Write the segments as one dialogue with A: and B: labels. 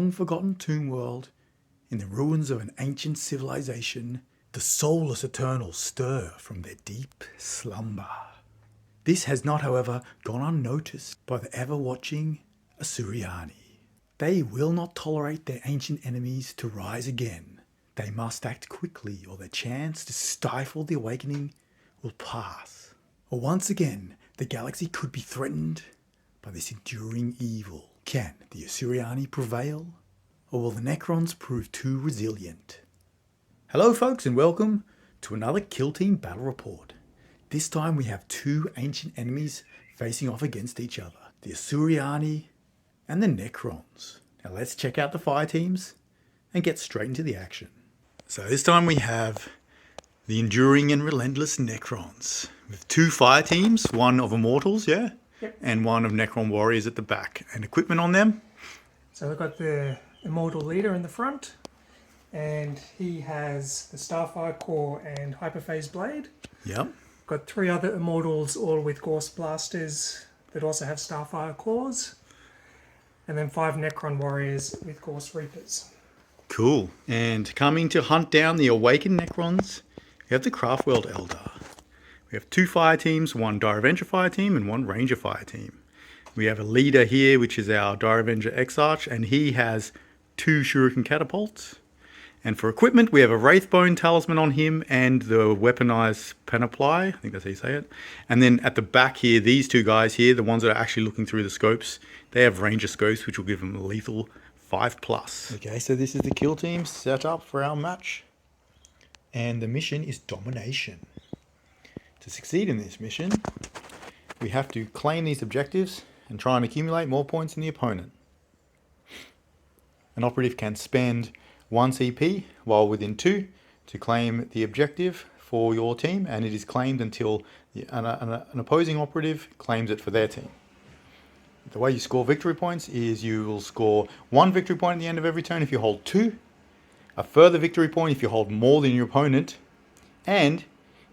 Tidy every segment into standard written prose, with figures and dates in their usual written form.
A: long-forgotten tomb world, in the ruins of an ancient civilization, the soulless Eternals stir from their deep slumber. This has not, however, gone unnoticed by the ever-watching Asuryani. They will not tolerate their ancient enemies to rise again. They must act quickly, or their chance to stifle the awakening will pass. Or once again, the galaxy could be threatened by this enduring evil. Can the Asuryani prevail? Or will the Necrons prove too resilient? Hello folks, and welcome to another Kill Team Battle Report. This time we have two ancient enemies facing off against each other. The Asuryani and the Necrons. Now let's check out the fire teams and get straight into the action. So this time we have the enduring and relentless Necrons with two fire teams, one of Immortals, Yep. And one of Necron Warriors at the back. And equipment on them?
B: So we've got the Immortal Leader in the front, and he has the Starfire Core and Hyperphase Blade.
A: Yep.
B: Got three other Immortals, all with Ghost Blasters that also have Starfire Cores. And then 5 Necron Warriors with Ghost Reapers.
A: Cool. And coming to hunt down the awakened Necrons, we have the Craftworld Elder. We have two fire teams, one Dire Avenger fire team and one Ranger fire team. We have a leader here, which is our Dire Avenger Exarch, and he has 2 Shuriken catapults. And for equipment, we have a Wraithbone talisman on him and the weaponized panoply. I think that's how you say it. And then at the back here, these two guys here, the ones that are actually looking through the scopes, they have Ranger scopes, which will give them a lethal 5+. Okay, so this is the kill team set up for our match. And the mission is domination. To succeed in this mission, we have to claim these objectives and try and accumulate more points than the opponent. An operative can spend 1 CP while within 2 to claim the objective for your team, and it is claimed until an opposing operative claims it for their team. The way you score victory points is you will score 1 victory point at the end of every turn if you hold 2, a further victory point if you hold more than your opponent, and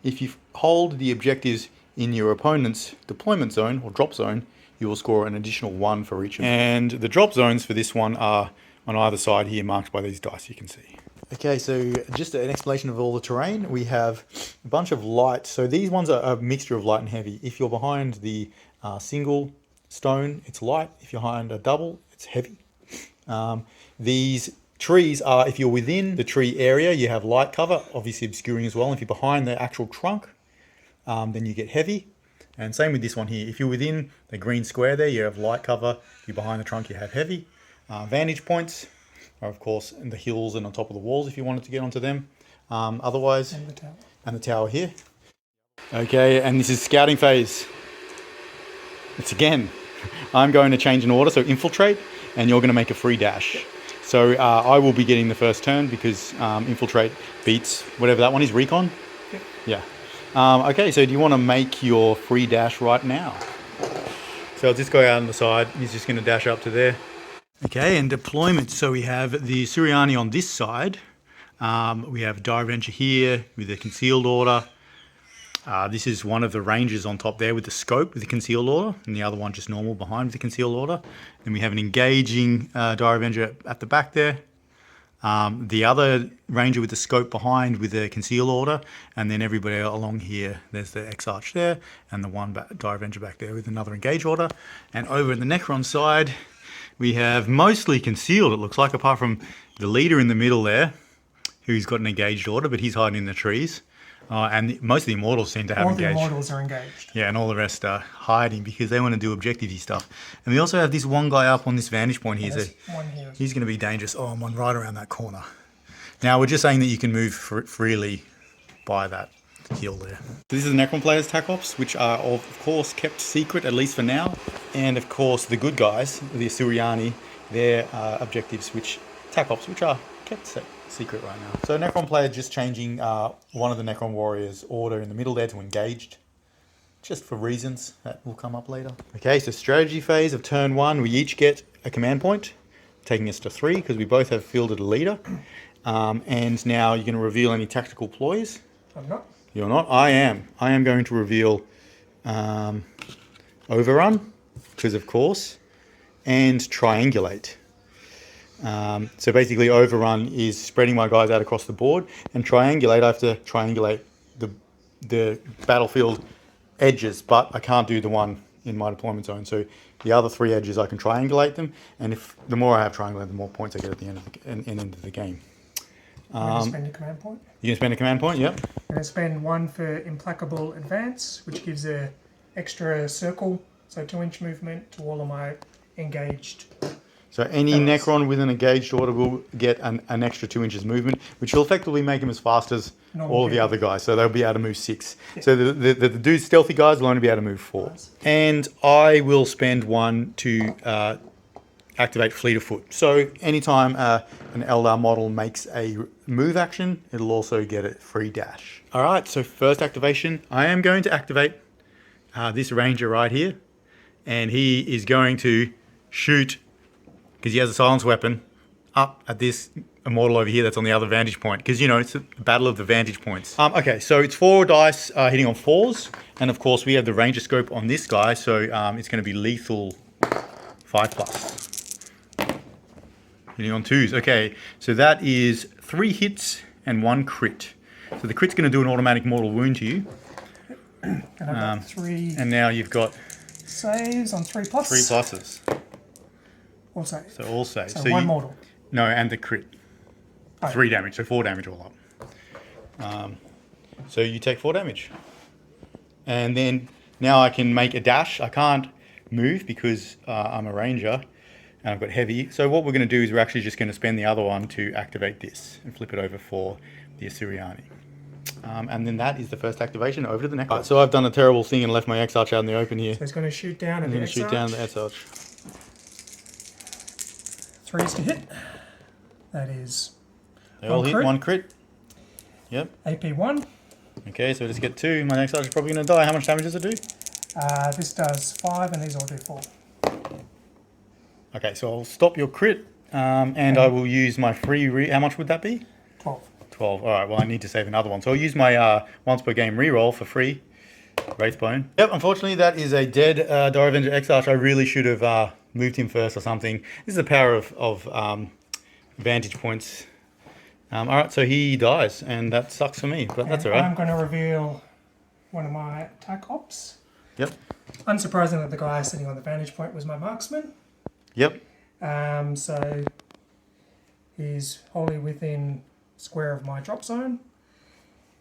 A: if you hold the objectives in your opponent's deployment zone or drop zone, you will score an additional 1 for each of them. And the drop zones for this one are on either side here, marked by these dice you can see. Okay, so just an explanation of all the terrain. We have a bunch of light. So these ones are a mixture of light and heavy. If you're behind the single stone, it's light. If you're behind a double, it's heavy. These trees are, if you're within the tree area, you have light cover, obviously obscuring as well. And if you're behind the actual trunk, then you get heavy. And same with this one here. If you're within the green square there, you have light cover. If you're behind the trunk, you have heavy. Vantage points are, of course, in the hills and on top of the walls if you wanted to get onto them. Otherwise, and the tower here. Okay, and this is scouting phase. It's again, I'm going to change an order, so infiltrate, and you're going to make a free dash. So I will be getting the first turn because infiltrate beats whatever that one is, recon? Yeah. Okay, so do you want to make your free dash right now? So I'll just go out on the side. He's just going to dash up to there. Okay, and deployment. So we have the Asuryani on this side. We have Dire Avenger here with the concealed order. This is one of the Rangers on top there with the scope with the concealed order, and the other one just normal behind with the concealed order. Then we have an engaging Dire Avenger at the back there. The other Ranger with the scope behind with the concealed order, and then everybody along here. There's the Exarch there, and the one Dire Avenger back there with another engage order. And over in the Necron side, we have mostly concealed, it looks like, apart from the leader in the middle there, who's got an engaged order, but he's hiding in the trees. And most of the Immortals seem to have engaged.
B: All the Immortals are engaged.
A: Yeah, and all the rest are hiding because they want to do objective-y stuff. And we also have this one guy up on this vantage point here. So he's going to be dangerous. Oh, I'm one right around that corner. Now, we're just saying that you can move freely by that hill there. So this is the Necron players' attack ops, which are, of course, kept secret, at least for now. And, of course, the good guys, the Asuryani, their objectives, attack ops, which are kept secret right now. So Necron player just changing one of the Necron Warriors' order in the middle there to engaged, just for reasons that will come up later. Okay, so strategy phase of turn 1, we each get a command point, taking us to 3 because we both have fielded a leader. And now you're going to reveal any tactical ploys.
B: I'm not.
A: You're not? I am. I am going to reveal overrun, because of course, and triangulate. So basically overrun is spreading my guys out across the board, and triangulate, I have to triangulate the battlefield edges, but I can't do the one in my deployment zone. So the other 3 edges, I can triangulate them, and if the more I have triangulated, the more points I get at the end of the game.
B: I'm going to spend a command point.
A: You can spend a command point, yep.
B: I'm going to spend 1 for implacable advance, which gives a extra circle, so 2-inch movement to all of my engaged.
A: So any Necron with an engaged order will get an extra 2 inches movement, which will effectively make him as fast as all of the other guys. So they'll be able to move 6. Yeah. So the dude stealthy guys will only be able to move 4. Nice. And I will spend 1 to activate Fleet of Foot. So anytime an Eldar model makes a move action, it'll also get a free dash. All right, so first activation, I am going to activate this Ranger right here. And he is going to shoot, because he has a silence weapon, up at this immortal over here that's on the other vantage point. Because, you know, it's a battle of the vantage points. Okay, so it's 4 dice hitting on 4s. And, of course, we have the Ranger scope on this guy. So it's going to be lethal 5+. Hitting on 2s. Okay, so that is 3 hits and 1 crit. So the crit's going to do an automatic mortal wound to you.
B: And I've got 3...
A: And now you've got...
B: saves on 3+.
A: 3 pluses.
B: All saves.
A: So all saves.
B: So 1 mortal.
A: No, and the crit.
B: Oh.
A: 3 damage, so 4 damage all up. So you take 4 damage. And then now I can make a dash. I can't move because I'm a ranger and I've got heavy. So what we're going to do is we're actually just going to spend the other one to activate this and flip it over for the Asuryani. And then that is the first activation over to the next. Right, so I've done a terrible thing and left my X-Arch out in the open here.
B: So he's going to shoot down at the X-Arch.
A: Shoot down the X-Arch.
B: 3s to hit. That is...
A: They all hit 1 crit. Yep.
B: AP 1.
A: Okay, so just get 2. My X-Arch is probably going to die. How much damage does it do?
B: This does 5 and these all do 4.
A: Okay, so I'll stop your crit and I will use my free... How much would that be?
B: 12.
A: 12. All right, well, I need to save another one. So I'll use my once per game reroll for free. Wraithbone. Yep, unfortunately, that is a dead Dire Avenger X-Arch. I really should have moved him first or something. This is the power of vantage points. All right, so he dies, and that sucks for me, but that's all right.
B: I'm going to reveal one of my attack ops.
A: Yep.
B: Unsurprisingly, the guy sitting on the vantage point was my marksman.
A: Yep.
B: So he's wholly within square of my drop zone,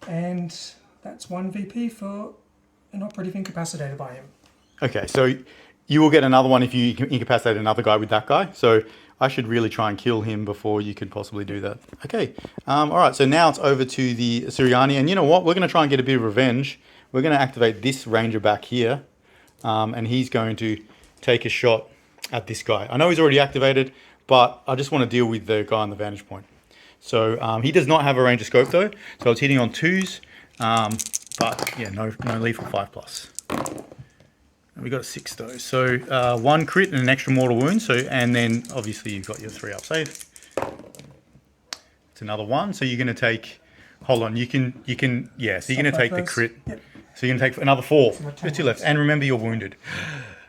B: and that's 1 VP for an operative incapacitated by him. Okay, so you will get another one if you incapacitate another guy with that guy. So I should really try and kill him before you could possibly do that. Okay, all right, so now it's over to the Asuryani, and you know what? We're going to try and get a bit of revenge. We're going to activate this ranger back here, and he's going to take a shot at this guy. I know he's already activated, but I just want to deal with the guy on the vantage point. So he does not have a ranger scope though, so it's hitting on 2s, but yeah, no lethal 5+. We got a 6 though, so 1 crit and an extra mortal wound. So and then obviously you've got your 3 up save. It's another 1, so you're going to take. Hold on, you can yeah. So you're going to take the crit. Yep. So you're going to take another 4. There's 2 left, and remember you're wounded.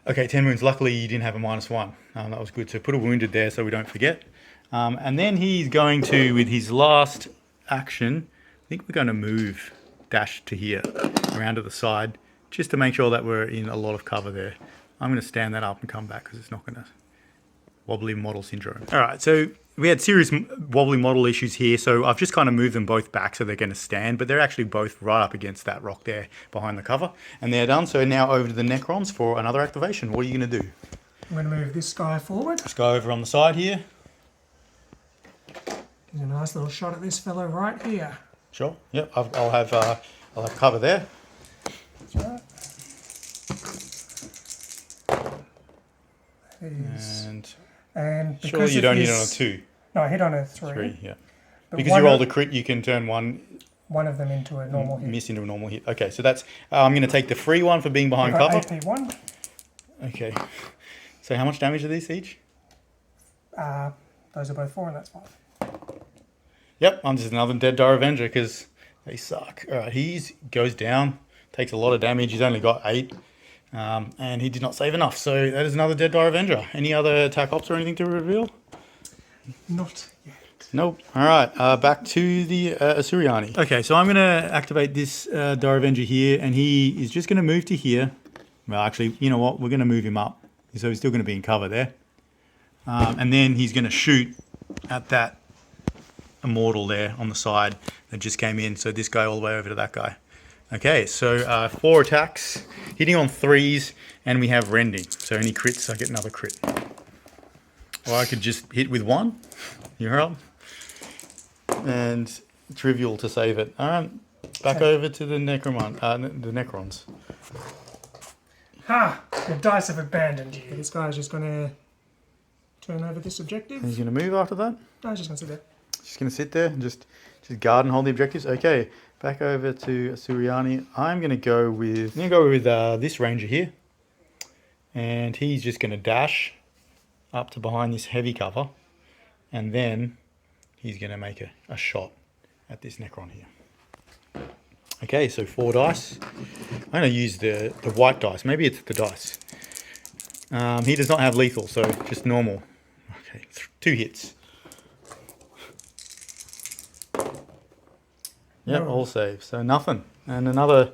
B: Okay, 10 wounds. Luckily you didn't have a -1. That was good. So put a wounded there so we don't forget. And then he's going to, with his last action, I think we're going to move dash to here, around to the side, just to make sure that we're in a lot of cover there. I'm going to stand that up and come back because it's not going to wobbly model syndrome. All right, so we had serious wobbly model issues here, so I've just kind of moved them both back so they're going to stand, but they're actually both right up against that rock there behind the cover, and they're done. So now over to the Necrons for another activation. What are you going to do? I'm going to move this guy forward.
A: Let's go over on the side here.
B: There's a nice little shot at this fellow right here.
A: Sure. Yep. I'll have cover there.
B: That's right. And because
A: surely you don't hit on a 2.
B: No, I hit on a 3.
A: 3, yeah.
B: But
A: because you rolled a crit, you can turn one
B: of them into a normal hit.
A: Miss into a normal hit. Okay, so that's I'm going to take the free one for being behind cover.
B: AP 1.
A: Okay. So how much damage are these each?
B: Those are both 4, and that's 5.
A: Yep, I'm just another dead Dire Avenger because they suck. All right, he goes down, takes a lot of damage. He's only got 8, and he did not save enough. So that is another dead Dire Avenger. Any other attack ops or anything to reveal?
B: Not yet.
A: Nope. All right, back to the Asuryani. Okay, so I'm going to activate this Dire Avenger here, and he is just going to move to here. Well, actually, you know what? We're going to move him up. So he's still going to be in cover there. And then he's going to shoot at that Immortal there on the side that just came in. So this guy all the way over to that guy. Okay, so 4 attacks, hitting on 3s, and we have rending. So any crits, I get another crit. Or I could just hit with 1. You're up. And trivial to save it. All right, back over to the Necrons.
B: Ha! The dice have abandoned you. This guy's just going to turn over this objective.
A: And he's going to move after that?
B: No, he's just going to sit there.
A: Just going to sit there and just guard and hold the objectives. Okay, back over to Asuryani. I'm going to go with this ranger here, and he's just going to dash up to behind this heavy cover, and then he's going to make a shot at this Necron here. Okay, so 4 dice. I'm going to use the white dice. Maybe it's the dice. He does not have lethal, so just normal. Okay, 2 hits. Yep,
B: No.
A: all saves. So nothing. And another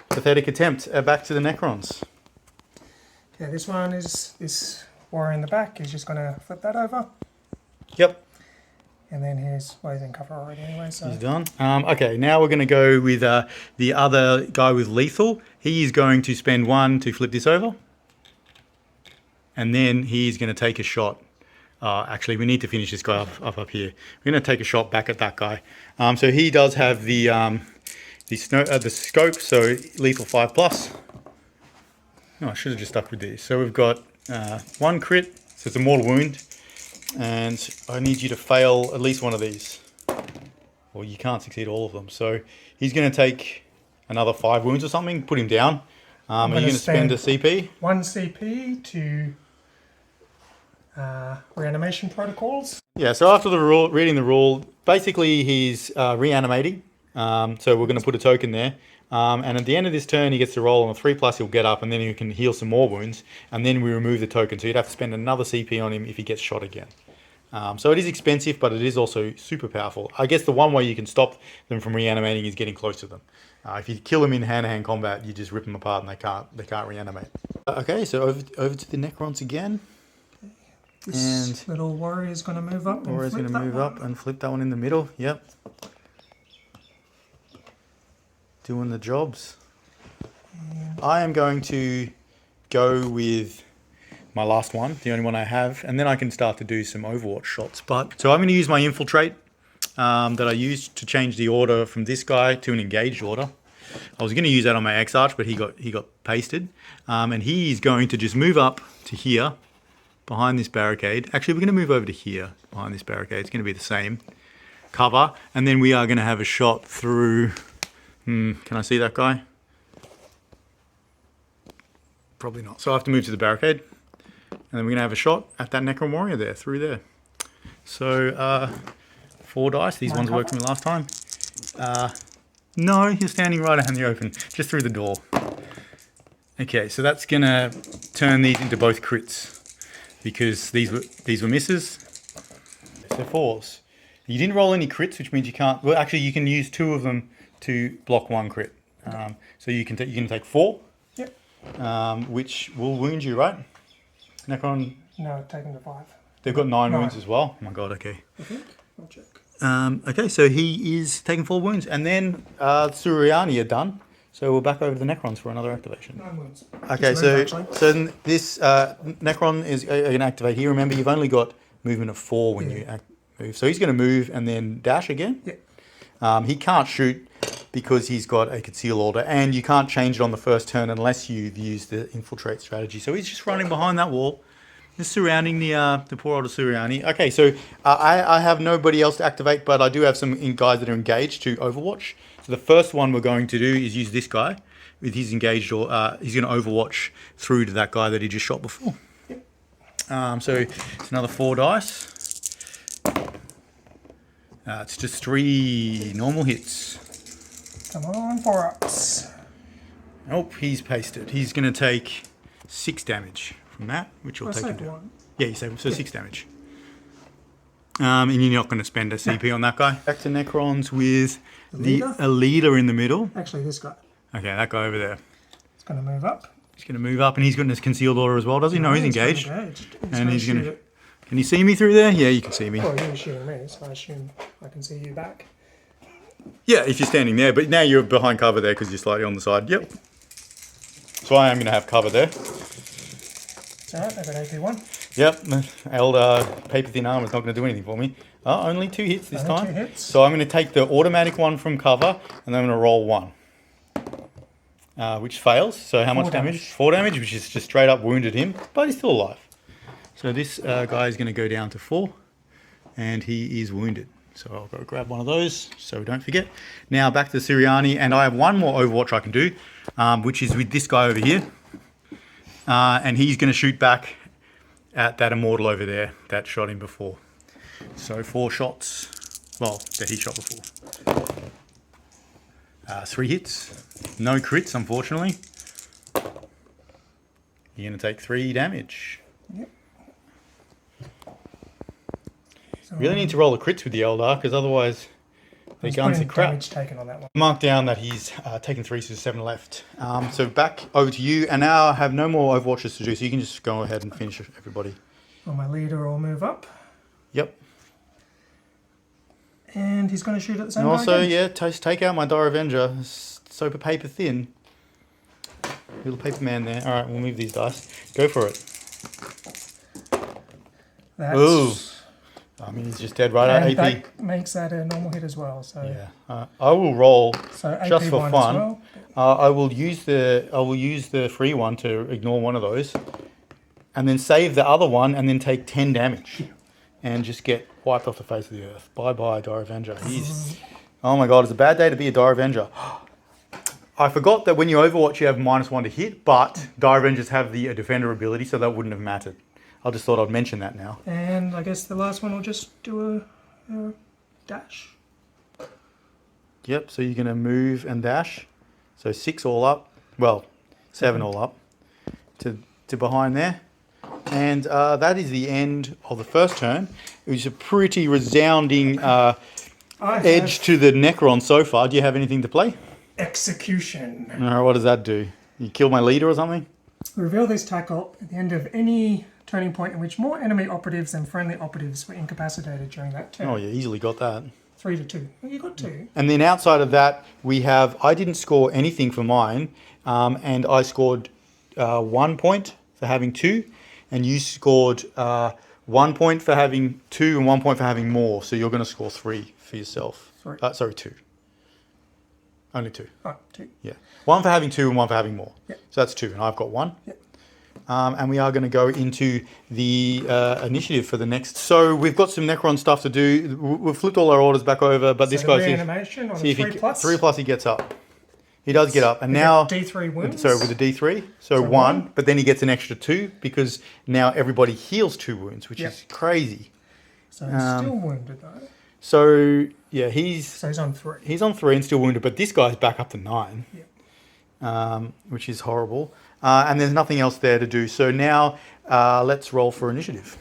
A: pathetic attempt. Back to the Necrons.
B: Okay, this one is this warrior in the back. He's just going to flip that over.
A: Yep,
B: And then he's in cover already anyway, so...
A: he's done. Okay, now we're going to go with the other guy with lethal. He is going to spend 1 to flip this over. And then he's going to take a shot. Actually, we need to finish this guy up here. We're going to take a shot back at that guy. So he does have the scope, so lethal 5+. No, I should have just stuck with this. So we've got 1 crit, so it's a mortal wound. And I need you to fail at least one of these. Well, you can't succeed all of them. So he's going to take another 5 wounds or something, put him down. Are you going to spend a CP?
B: 1 CP to reanimation protocols.
A: Yeah, so after reading the rule, basically he's reanimating. So we're going to put a token there. And at the end of this turn, he gets to roll on a 3+, he'll get up, and then he can heal some more wounds. And then we remove the token. So you'd have to spend another CP on him if he gets shot again. So it is expensive, but it is also super powerful. I guess the one way you can stop them from reanimating is getting close to them. If you kill them in hand-to-hand combat, you just rip them apart and they can't reanimate. Okay, so over to the Necrons again.
B: This little warrior is going to move up.
A: Warrior's going to move up and flip that one in the middle. Yep. Doing the jobs. I am going to go with my last one, the only one I have, and then I can start to do some Overwatch shots. So I'm going to use my infiltrate that I used to change the order from this guy to an engaged order. I was going to use that on my X-Arch, but he got pasted, and he's going to just move up to here behind this barricade. Actually, we're going to move over to here behind this barricade. It's going to be the same cover, and then we are going to have a shot through. Can I see that guy? Probably not. So I have to move to the barricade. And then we're going to have a shot at that Necron warrior there, through there. So 4 dice. These ones worked for me last time. No, you're standing right out in the open, just through the door. Okay, so that's going to turn these into both crits, because these were misses. So 4s. You didn't roll any crits, which means you can't. Well, actually, you can use 2 of them to block 1 crit. So you can take 4.
B: Yep.
A: Which will wound you, right? Necron.
B: No, take them to 5.
A: They've got 9 wounds as well. Oh my god. Okay.
B: I think. I'll check.
A: Okay, so he is taking 4 wounds, and then Asuryani are done. So we're back over to the Necrons for another activation.
B: 9 wounds.
A: Okay, so then this Necron is going to activate here. Remember, you've only got movement of 4 when you move. So he's going to move and then dash again.
B: Yeah.
A: He can't shoot because he's got a conceal order, and you can't change it on the first turn unless you've used the infiltrate strategy. So he's just running behind that wall, just surrounding the poor old Asuryani. Okay, so I have nobody else to activate, but I do have some guys that are engaged to Overwatch. So the first one we're going to do is use this guy with his engaged, or he's going to Overwatch through to that guy that he just shot before. So it's another 4 dice. It's just 3 normal hits.
B: Come on, 4-ups.
A: Nope, he's pasted. He's going to take 6 damage from that, which will take him down.
B: 1.
A: Yeah, you saved, so 6 damage. And you're not going to spend a CP on that guy. Back to Necrons with a leader in the middle.
B: Actually, this guy.
A: Okay, that guy over there.
B: It's going to move up.
A: He's going to move up, and he's got his concealed order as well, does he? No, he's engaged. And he's going to... Can you see me through there? Yeah, you can see me.
B: Oh, you're shooting me, so I assume I can see you back.
A: Yeah, if you're standing there, but now you're behind cover there because you're slightly on the side. Yep. So I am going to have cover there.
B: Alright, I've got AP1.
A: Yep, elder paper thin armor is not going to do anything for me. Oh, only 2 hits this time.
B: 2 hits.
A: So I'm going to take the automatic one from cover, and then I'm going to roll 1. Which fails. So how much damage? 4 damage, which is just straight up wounded him, but he's still alive. So this guy is going to go down to 4, and he is wounded. So I'll go grab one of those, so we don't forget. Now back to the Asuryani, and I have one more Overwatch I can do, which is with this guy over here. And he's going to shoot back at that Immortal over there that shot him before. So 4 shots, well, that he shot before. 3 hits, no crits, unfortunately. You're going to take 3 damage.
B: Yep. So
A: Really need to roll the crits with the Eldar, because otherwise the guns are crap.
B: Damage taken on that one.
A: Mark down that he's taken 3, so 7 left. So back over to you, and now I have no more Overwatches to do, so you can just go ahead and finish everybody.
B: Well, my leader will move up.
A: Yep.
B: And he's going to shoot at the same
A: And
B: time.
A: also, yeah, take out my Dire Avenger. Super paper thin. Little paper man there. Alright, we'll move these dice. Go for it.
B: That's...
A: Ooh. I mean, he's just dead right out AP.
B: That makes that a normal hit as well. So
A: Yeah. I will roll
B: so
A: just for
B: AP1
A: fun.
B: as well.
A: I will use the free one to ignore one of those, and then save the other one, and then take 10 damage, and just get wiped off the face of the earth. Bye bye, Dire Avenger. Oh my god, it's a bad day to be a Dire Avenger. I forgot that when you Overwatch, you have -1 to hit, but Dire Avengers have the Defender ability, so that wouldn't have mattered. I just thought I'd mention that now.
B: And I guess the last one will just do a dash.
A: Yep, so you're going to move and dash. So 6 all up. Well, 7 all up to behind there. And that is the end of the first turn. It was a pretty resounding edge to the Necron so far. Do you have anything to play?
B: Execution.
A: What does that do? You kill my leader or something?
B: Reveal this tackle at the end of any turning point in which more enemy operatives than friendly operatives were incapacitated during that turn.
A: Oh, you easily got that.
B: 3 to 2. Well, you got 2.
A: And then outside of that, we have, I didn't score anything for mine, and I scored 1 point for having 2, and you scored 1 point for having 2 and 1 point for having more. So you're going to score 3 for yourself. Sorry, 2. Only 2.
B: Oh, 2.
A: Yeah. 1 for having 2 and 1 for having more.
B: Yep.
A: So that's 2, and I've got 1.
B: Yep.
A: And we are going to go into the initiative for the next. So we've got some Necron stuff to do. We've flipped all our orders back over, but this guy's
B: reanimation on
A: see if
B: 3
A: he
B: plus.
A: 3 plus he gets up. He does get up, and now
B: D3 wounds.
A: So with a D3, so 1, but then he gets an extra 2 because now everybody heals 2 wounds, which is crazy.
B: So he's still wounded though.
A: So yeah, he's
B: on 3.
A: He's on 3 and still wounded, but this guy's back up to 9.
B: Yeah.
A: Which is horrible. And there's nothing else there to do. So now let's roll for initiative.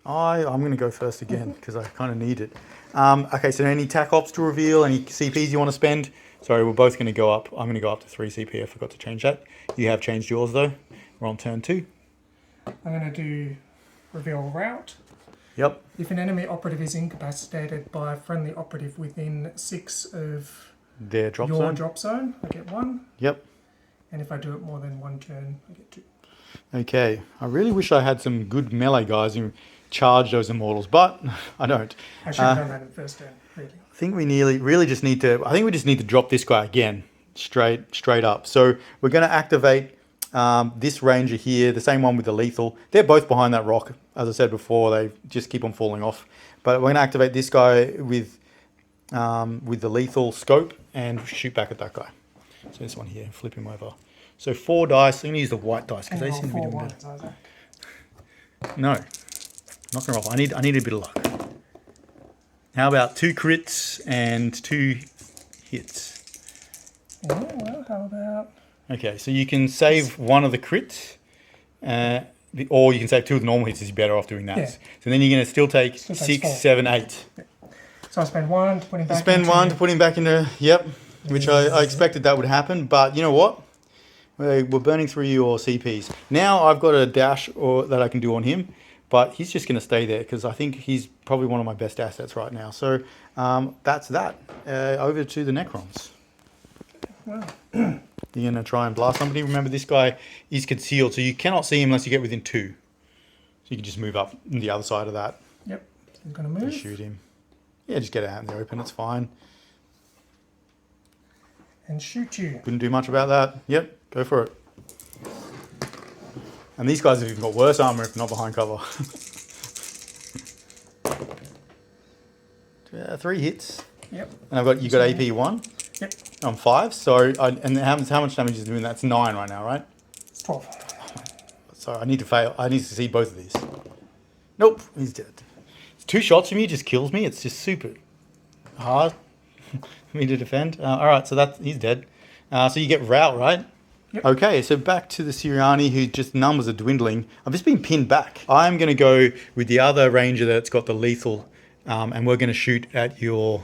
A: I'm going to go first again because I kind of need it. Okay, so any tac ops to reveal, any CPs you want to spend? Sorry, we're both going to go up. I'm going to go up to 3 CP. I forgot to change that. You have changed yours though. We're on turn 2.
B: I'm going to do reveal route.
A: Yep.
B: If an enemy operative is incapacitated by a friendly operative within 6 of
A: their drop
B: your
A: zone.
B: drop zone, I get 1.
A: Yep.
B: And if I do it more than 1 turn, I get 2.
A: Okay. I really wish I had some good melee guys who charge those immortals, but I don't.
B: I should have done that in the first turn, really.
A: I think we really just need to. I think we just need to drop this guy again, straight up. So we're going to activate this ranger here, the same one with the lethal. They're both behind that rock, as I said before. They just keep on falling off. But we're going to activate this guy with the lethal scope and shoot back at that guy. So this one here, flip him over. So 4 dice. I'm going to use the white dice because they seem to be doing better. No, I'm not going to roll. I need a bit of luck. How about 2 crits and 2 hits?
B: Oh, well, how about...
A: Okay, so you can save one of the crits. or you can save 2 with normal hits, is better off doing that.
B: Yeah.
A: So then you're going to still take
B: Still takes
A: 6,
B: 4.
A: 7, 8.
B: Yeah. So I spend 1 to put him back.
A: Spend 1 to put him back into, yep, which I expected that would happen, but you know what? We're burning through your CPs. Now I've got a dash that I can do on him, but he's just going to stay there because I think he's probably one of my best assets right now. So that's that. Over to the Necrons.
B: Wow.
A: You're going to try and blast somebody. Remember, this guy is concealed, so you cannot see him unless you get within 2. So you can just move up on the other side of that.
B: Yep. So I'm going to move.
A: And shoot him. Yeah, just get it out in the open. It's fine.
B: And shoot you.
A: Couldn't do much about that. Yep, go for it. And these guys have even got worse armor if not behind cover. 3 hits.
B: Yep.
A: And you got AP 1.
B: Yep.
A: I'm 5. So and how much damage is it doing? That's 9 right now, right?
B: It's 12.
A: So I need to fail. I need to see both of these. Nope, he's dead. It's 2 shots from you just kills me. It's just super hard for me to defend. All right, so he's dead. So you get rout, right?
B: Yep.
A: Okay, so back to the Asuryani, who just numbers are dwindling. I've just been pinned back. I'm going to go with the other ranger that's got the lethal, and we're going to shoot at your...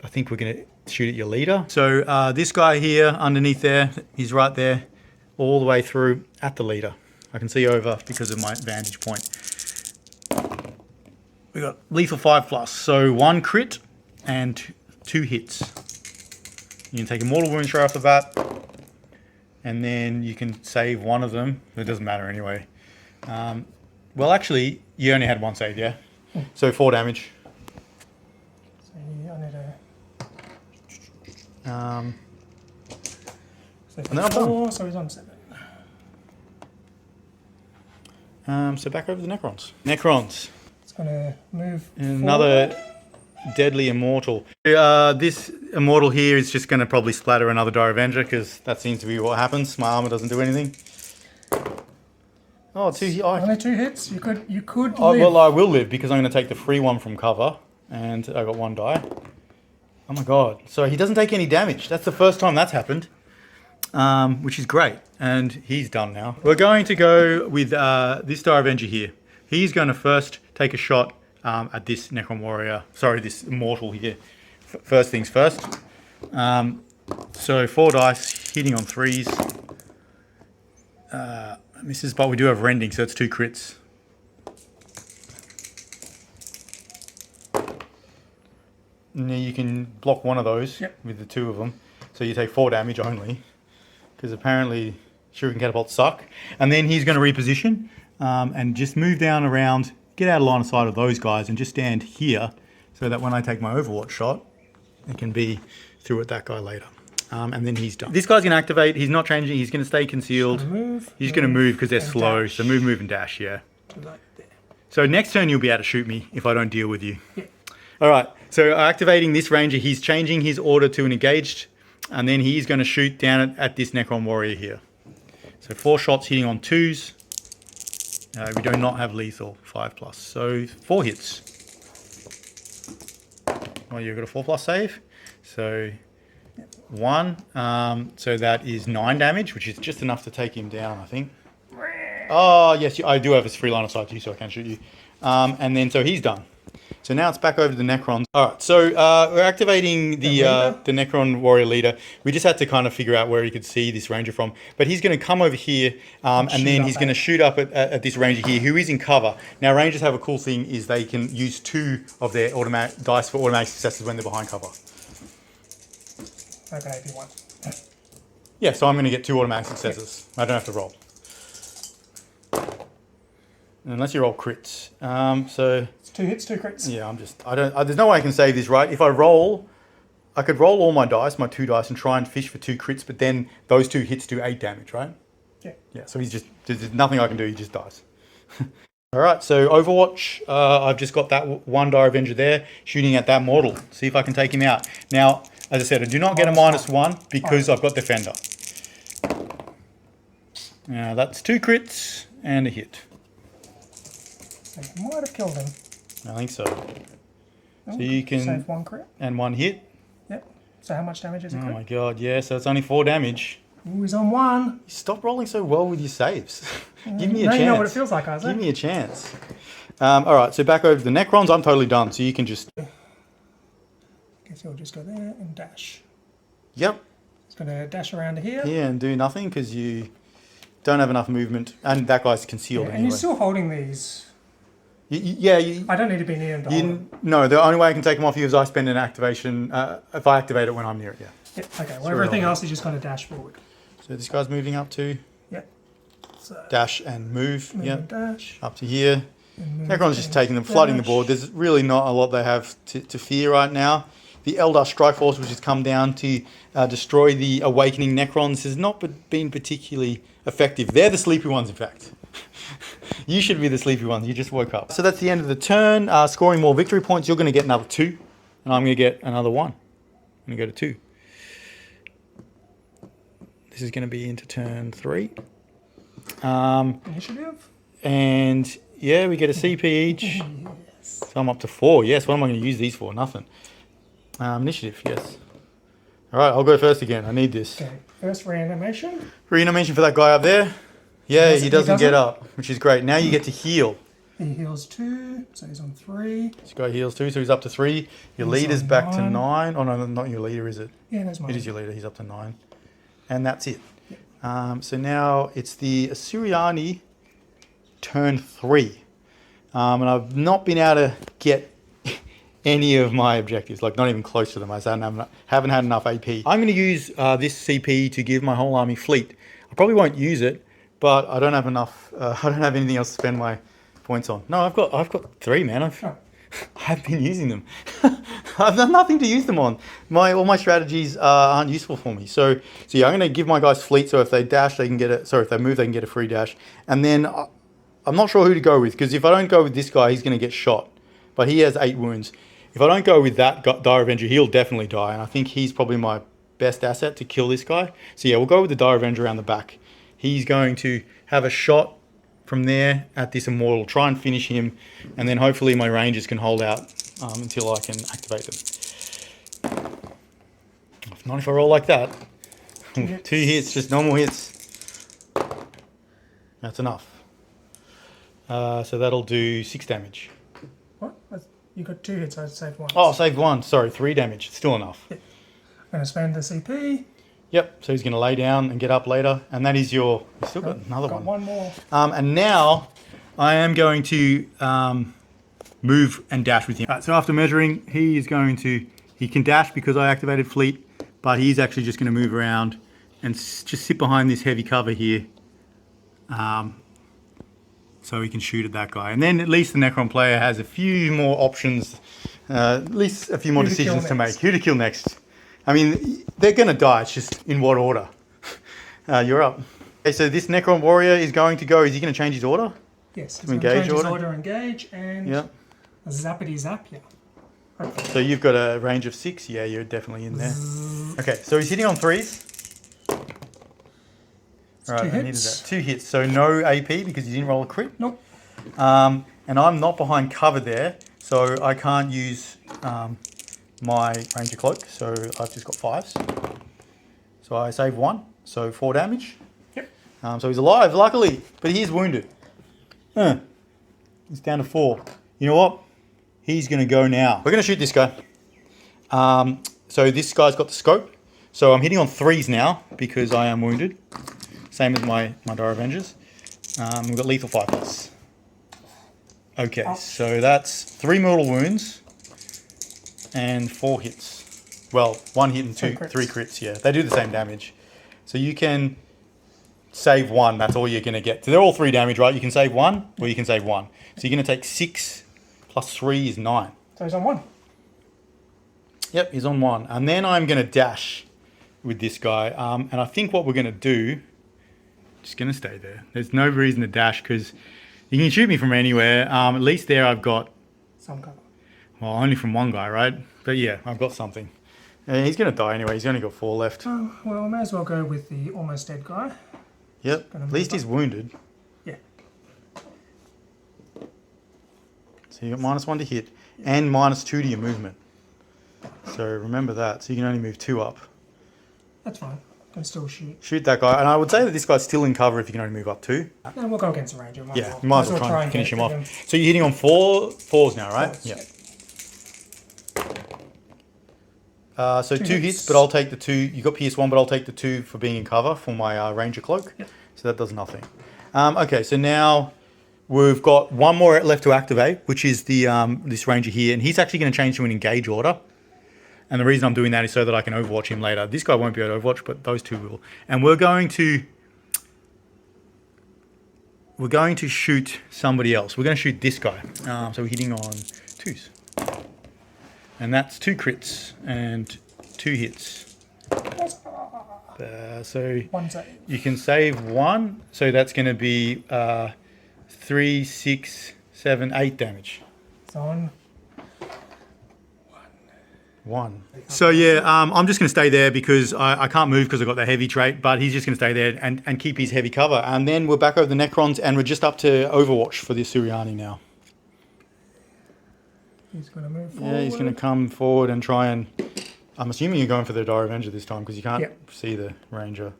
A: I think we're going to shoot at your leader. So this guy here underneath there, he's right there, all the way through at the leader. I can see over because of my vantage point. We got lethal 5+, so 1 crit and 2 hits. You can take a mortal wound straight off the bat, and then you can save one of them. It doesn't matter anyway. Well, actually, you only had 1 save, yeah? So 4 damage.
B: So I need a...
A: And then I'm done.
B: 4, so he's on 7.
A: So back over the Necrons. Necrons.
B: It's going to move
A: Another
B: forward.
A: deadly immortal. This immortal here is just going to probably splatter another Dire Avenger because that seems to be what happens. My armor doesn't do anything. Oh, 2
B: Only 2 hits. You could live.
A: well, I will live because I'm going to take the free one from cover, and I got 1 die. Oh my god! So he doesn't take any damage. That's the first time that's happened, which is great. And he's done now. We're going to go with this Dire Avenger here. He's going to first take a shot at this Necron warrior. Sorry, this immortal here. First things first. So 4 dice, hitting on 3s. Misses, but we do have rending, so it's 2 crits. Now you can block one of those with the 2 of them. So you take 4 damage only. Because apparently Shuriken Catapults suck. And then he's going to reposition and just move down around, get out of line of sight of those guys, and just stand here so that when I take my Overwatch shot, it can be through at that guy later. And then he's done. This guy's going to activate. He's not changing. He's going to stay concealed. He's going to move because they're slow.
B: Dash.
A: So move, and dash, yeah.
B: Right there.
A: So next turn you'll be able to shoot me if I don't deal with you.
B: Yeah.
A: All right. So activating this ranger, he's changing his order to an engaged. And then he's going to shoot down at this Necron warrior here. So 4 shots hitting on 2s. We do not have lethal 5+. So 4 hits. Well, you've got a 4+ save. So 1. So that is 9 damage, which is just enough to take him down, I think. Oh, yes, I do have a free line of sight to you, so I can shoot you. And then, so he's done. So now it's back over to the Necrons. All right, so we're activating the Necron warrior leader. We just had to kind of figure out where he could see this ranger from. But he's going to come over here, and then he's going to shoot up at this ranger here, who is in cover. Now, rangers have a cool thing, is they can use 2 of their automatic dice for automatic successes when they're behind cover.
B: Okay, if you want.
A: Yeah, so I'm going to get 2 automatic successes. I don't have to roll. Unless you roll crits. So...
B: It's 2 hits, 2 crits.
A: Yeah, there's no way I can save this, right? If I roll, I could roll all my dice, my 2 dice, and try and fish for 2 crits, but then those 2 hits do 8 damage, right?
B: Yeah.
A: Yeah, so there's nothing I can do, he just dies. All right, so Overwatch, I've just got that 1 Dire Avenger there, shooting at that mortal. See if I can take him out. Now, as I said, I do not get a -1 because I've got Defender. Now, that's 2 crits and a hit.
B: So you might have killed him.
A: I think so.
B: Oh,
A: So you can...
B: save 1 crit.
A: And 1 hit.
B: Yep. So how much damage is it?
A: Oh my god, yeah, so it's only 4 damage.
B: Ooh, he's on 1.
A: Stop rolling so well with your saves. Give me a
B: Now
A: chance.
B: you know what it feels like, Isaac.
A: Give me a chance. All right, so back over to the Necrons. I'm totally done, so you can just...
B: Guess he'll just go there and dash.
A: Yep.
B: He's going to dash around to here.
A: Yeah, and do nothing because you don't have enough movement. And that guy's concealed
B: Yeah,
A: anyway.
B: and you're still holding these.
A: Yeah.
B: I don't need to be near him to hold him.
A: No, the only way I can take them off you is I spend an activation, if I activate it when I'm near it, yeah.
B: Yep, okay, well, everything else is just going to dash forward.
A: So this guy's moving up to...
B: Yep. So
A: dash and move,
B: move
A: yep.
B: and dash.
A: Up to here.
B: And
A: Necron's just taking them, flooding the board. There's really not a lot they have to fear right now. The Eldar Strike Force, which has come down to destroy the Awakening Necrons, has not been particularly effective. They're the sleepy ones, in fact. You should be the sleepy ones. You just woke up. So that's the end of the turn. Scoring more victory points, you're going to get another 2. And I'm going to get another 1. I'm going to go to 2. This is going to be into turn 3.
B: Initiative.
A: And yeah, we get a CP each.
B: Yes.
A: So I'm up to 4. Yes, what am I going to use these for? Nothing. Initiative, yes. All right, I'll go first again. I need this.
B: Okay, first reanimation.
A: Reanimation for that guy up there. Yeah, he doesn't get up, which is great. Now you get to heal.
B: He heals 2, so he's on 3.
A: This guy heals 2, so he's up to 3. Your
B: He's
A: leader's
B: on
A: back to
B: 9.
A: 9. Oh, no, not your leader, is it?
B: Yeah, that's mine.
A: It is your leader. He's up to 9. And that's it. So now it's the Asuryani turn 3. And I've not been able to get any of my objectives, like not even close to them. I haven't had enough AP. I'm going to use this CP to give my whole army fleet. I probably won't use it, but I don't have enough. I don't have anything else to spend my points on. No, I've got 3, man. I've been using them. I've done nothing to use them on. All my strategies aren't useful for me. So yeah, I'm going to give my guys fleet. So if they dash, they can get it. Sorry, if they move, they can get a free dash. And then I'm not sure who to go with, because if I don't go with this guy, he's going to get shot. But he has 8 wounds. If I don't go with that Dire Avenger, he'll definitely die. And I think he's probably my best asset to kill this guy. So yeah, we'll go with the Dire Avenger around the back. He's going to have a shot from there at this Immortal, try and finish him, and then hopefully my Rangers can hold out until I can activate them. Not if I roll like that. 2 hits, just normal hits. That's enough. So that'll do 6 damage.
B: What? You got 2 hits, I saved 1.
A: Oh, saved 1. Sorry, 3 damage. Still enough.
B: Yep. I'm going to spend the CP.
A: Yep, so he's going to lay down and get up later. And that is your... You've still got another one.
B: Got 1 more.
A: And now I am going to move and dash with him. Right, so after measuring, he can dash because I activated fleet, but he's actually just going to move around and just sit behind this heavy cover here. So he can shoot at that guy. And then at least the Necron player has a few more options, at least a few more decisions to make. Who to kill next? I mean, they're going to die. It's just in what order. You're up. Okay, so this Necron warrior is going to go. Is he going to change his order?
B: Yes.
A: To engage
B: change
A: order?
B: His order, engage, and zappity zap, yeah. Okay.
A: So you've got a range of 6. Yeah, you're definitely in there. Okay, so he's hitting on 3s. All right, I needed that. 2 hits. So no AP because he didn't roll a crit.
B: Nope.
A: And I'm not behind cover there, so I can't use my Ranger Cloak. So I've just got 5s. So I save 1. So 4 damage.
B: Yep.
A: So he's alive, luckily, but he is wounded. He's down to 4. You know what? He's going to go now. We're going to shoot this guy. So this guy's got the scope. So I'm hitting on 3s now because I am wounded. Same as my Dire Avengers. We've got lethal 5+. Okay, so that's 3 mortal wounds and 4 hits. Well, 1 hit and 3 crits, yeah. They do the same damage. So you can save 1, that's all you're going to get. So they're all 3 damage, right? You can save 1 or you can save 1. So you're going to take 6 plus 3 is 9.
B: So he's on 1.
A: Yep, he's on 1. And then I'm going to dash with this guy. And I think what we're going to do, just going to stay there. There's no reason to dash because you can shoot me from anywhere. At least there I've got
B: some cover.
A: Well, only from 1 guy, right? But yeah, I've got something. He's going to die anyway. He's only got 4 left.
B: Oh, well, I may as well go with the almost dead guy.
A: Yep, at least he's wounded.
B: Yeah.
A: So you got -1 to hit and -2 to your movement. So remember that. So you can only move 2 up.
B: That's fine. can still shoot.
A: Shoot that guy. And I would say that this guy's still in cover if you can only move up 2.
B: No, we'll go against the ranger.
A: Yeah, you might as well try and finish him off.
B: him.
A: So you're hitting on 4s now, right?
B: Fours,
A: Yeah.
B: yep.
A: So 2
B: Two
A: hits,
B: hits.
A: but I'll take the 2. You got Pierce 1, but I'll take the 2 for being in cover for my Ranger Cloak.
B: Yep.
A: So that does nothing. Okay, so now we've got one more left to activate, which is the this Ranger here, and he's actually going to change to an engage order. And the reason I'm doing that is so that I can overwatch him later. This guy won't be able to overwatch, but those 2 will. And we're going to shoot somebody else. We're going to shoot this guy. So we're hitting on 2s. And that's 2 crits and 2 hits. So
B: One save.
A: you can save 1. So that's going to be 3, 6, 7, 8 damage.
B: It's on.
A: 1. So yeah, I'm just going to stay there because I can't move because I've got the heavy trait, but he's just going to stay there and keep his heavy cover. And then we're back over the Necrons and we're just up to Overwatch for the Asuryani now.
B: He's going to move forward.
A: Yeah, he's going to come forward and try and... I'm assuming you're going for the Dire Avenger this time because you can't see the Ranger.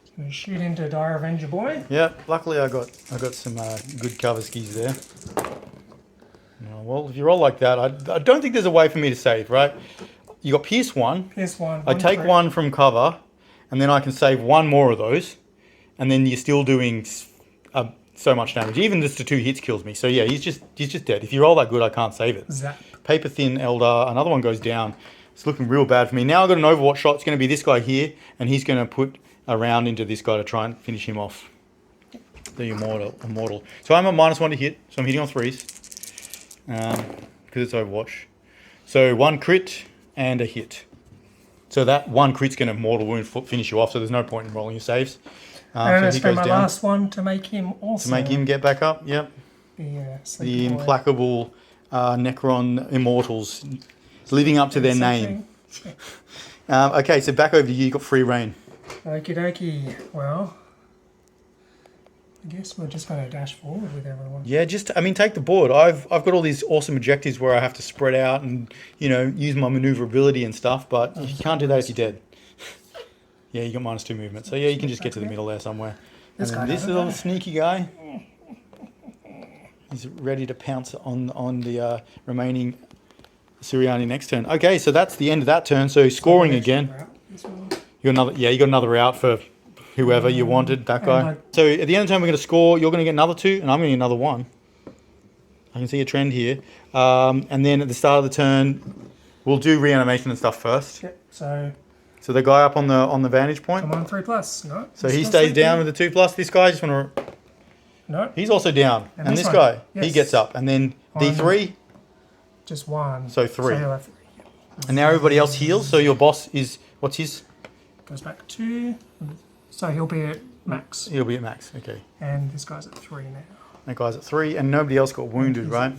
B: He's going to shoot into Dire Avenger boy.
A: Yeah, luckily I got some good cover skis there. No, well, if you roll like that, I don't think there's a way for me to save, right? You got Pierce 1.
B: Pierce 1.
A: I take 1 from cover, and then I can save 1 more of those, and then you're still doing so much damage. Even just the 2 hits kills me. So yeah, he's just dead. If you roll that good, I can't save it.
B: Zap.
A: Paper Thin Elder, another one goes down. It's looking real bad for me. Now I've got an Overwatch shot. It's going to be this guy here, and he's going to put a round into this guy to try and finish him off. The Immortal. So I'm at -1 to hit, so I'm hitting on 3s. Because it's Overwatch. So 1 crit and a hit. So that 1 crit's going to Mortal Wound finish you off, so there's no point in rolling your saves.
B: And I
A: so he
B: spend
A: goes
B: my
A: down.
B: last one to make him also.
A: To make him get back up, yep. The implacable Necron Immortals. Living up to their name. Okay, so back over to you. You got free reign.
B: Okie dokie. Well, I guess we're just going to dash forward with everyone.
A: Yeah, take the board. I've got all these awesome objectives where I have to spread out and, use my maneuverability and stuff, but you can't do that if you're dead. Yeah, you got -2 movement. So yeah, you can just get to the middle there somewhere. And then this little sneaky guy. He's ready to pounce on the remaining Asuryani next turn. Okay, so that's the end of that turn. So scoring again. You got another route for whoever you wanted, that guy. So at the end of the turn, we're going to score. You're going to get another 2, and I'm going to get another 1. I can see a trend here. And then at the start of the turn, we'll do reanimation and stuff first.
B: Yep.
A: So the guy up on the vantage point.
B: I'm on 3+. No.
A: So he stays down with the 2+. This guy just want to.
B: No.
A: He's also down, and this guy he gets up, and then D3.
B: Just 1.
A: So 3.
B: So 3.
A: And now everybody else heals. So your boss is what's his?
B: Goes back 2. So he'll be at max.
A: He'll be at max. Okay.
B: And this guy's at 3 now.
A: That guy's at 3, and nobody else got wounded, right?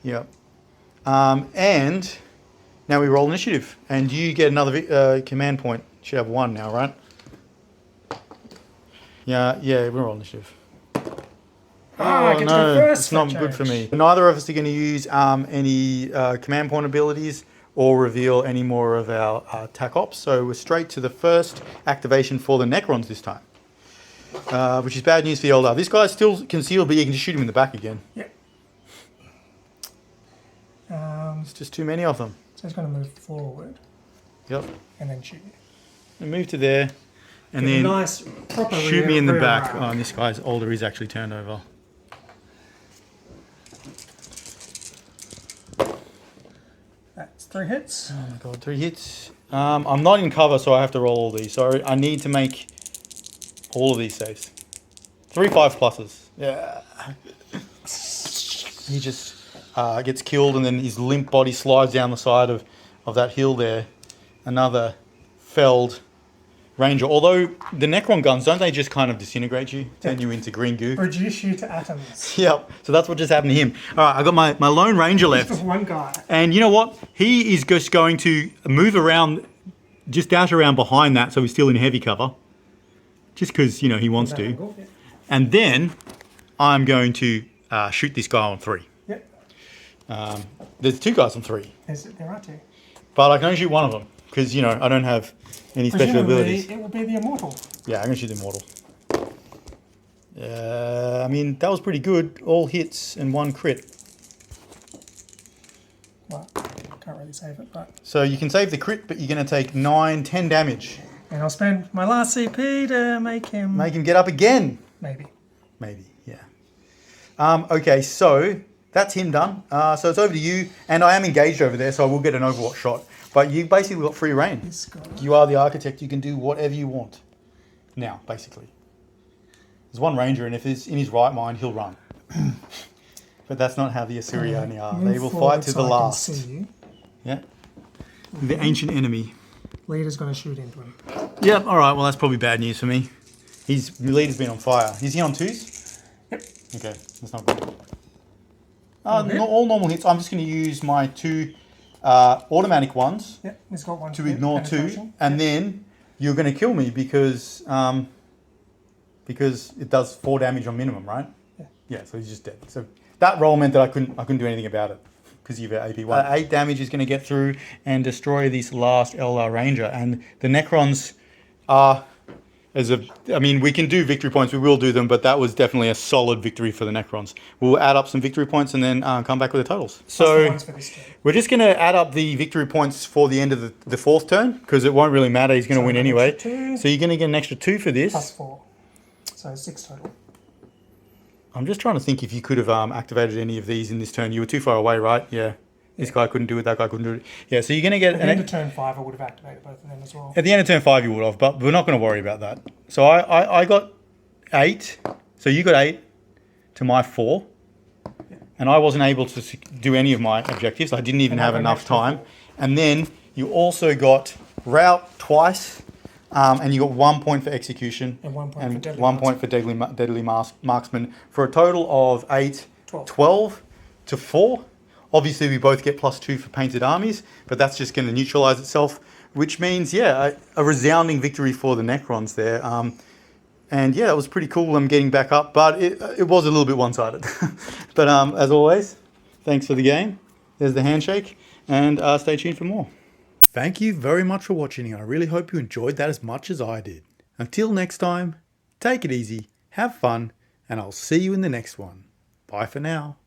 A: Yep. And now we roll initiative, and you get another command point. You should have 1 now, right? Yeah, we roll initiative.
B: I get to go first.
A: It's not good for me. Neither of us are going to use any command point abilities or reveal any more of our attack ops. So we're straight to the first activation for the Necrons this time, which is bad news for the Eldar. This guy's still concealed, but you can just shoot him in the back again.
B: Yep.
A: It's just too many of them.
B: So he's going to move forward.
A: Yep.
B: And then shoot.
A: And move to there, and
B: Get
A: then
B: a nice, proper
A: shoot me in the
B: rear
A: back.
B: arc.
A: Oh, and this guy's older. He's actually turned over.
B: That's 3 hits.
A: Oh my god, 3 hits. I'm not in cover, so I have to roll all these. So I need to make all of these saves. 3 5+. Yeah. He just gets killed, and then his limp body slides down the side of that hill there. Another felled Ranger. Although the Necron guns, don't they just kind of disintegrate you? Turn you into green goo?
B: Reduce you to atoms.
A: Yep. So that's what just happened to him. All right, I got my lone Ranger left.
B: Just one guy.
A: And you know what? He is just going to move around, just dash around behind that, so he's still in heavy cover. Just because, he wants to.
B: Angle, yeah.
A: And then I'm going to shoot this guy on 3.
B: Yep.
A: There's 2 guys on 3.
B: There are 2.
A: But I can only shoot one of them. because, you know, I don't have any special abilities.
B: It will be the Immortal.
A: Yeah, I'm going to shoot the Immortal. I mean, that was pretty good. All hits and 1 crit.
B: Well, can't really save it, but...
A: So you can save the crit, but you're going to take 9, 10 damage.
B: And I'll spend my last CP to make him...
A: Make him get up again.
B: Maybe.
A: Maybe, yeah. Okay, so that's him done. So it's over to you. And I am engaged over there, so I will get an Overwatch shot. But you basically got free reign.
B: This guy.
A: You are the architect. You can do whatever you want. Now, basically. There's one ranger, and if he's in his right mind, he'll run. But that's not how the Asuryani are. They will fight to the last.
B: I can see you.
A: Yeah. The ancient enemy.
B: Leader's going to shoot into him.
A: Yep, all right. Well, that's probably bad news for me. His leader's been on fire. Is he on 2s?
B: Yep.
A: Okay, that's not good. All normal hits. I'm just going to use my 2 automatic ones
B: Yep, he's got 1
A: to ignore 2. And then you're going to kill me because it does 4 damage on minimum, right?
B: Yeah.
A: Yeah, so he's just dead. So that roll meant that I couldn't do anything about it because you've got AP1. 8 damage is going to get through and destroy this last LR Ranger. And the Necrons are, I mean, we can do victory points. We will do them, but that was definitely a solid victory for the Necrons. We'll add up some victory points and then come back with the totals. So we're just going to add up the victory points for the end of the 4th turn because it won't really matter. He's going to win anyway. So you're going to get an extra 2 for this.
B: Plus 4. So 6 total.
A: I'm just trying to think if you could have activated any of these in this turn. You were too far away, right? Yeah. This guy couldn't do it, that guy couldn't do it. Yeah, so you're going to get...
B: At the end of turn 5, I would have activated both of them as well.
A: At the end of turn 5, you would have, but we're not going to worry about that. So I got 8. So you got 8 to my 4. Yeah. And I wasn't able to do any of my objectives. I didn't even have enough time. And then you also got route twice. And you got 1 point for execution
B: and 1 point
A: and
B: for deadly
A: 1 point for deadly marksman for a total of 8, 12 to 4. Obviously, we both get +2 for painted armies, but that's just going to neutralize itself, which means, yeah, a resounding victory for the Necrons there. And yeah, it was pretty cool them getting back up, but it was a little bit one-sided. But as always, thanks for the game. There's the handshake, and stay tuned for more. Thank you very much for watching. I really hope you enjoyed that as much as I did. Until next time, take it easy, have fun, and I'll see you in the next one. Bye for now.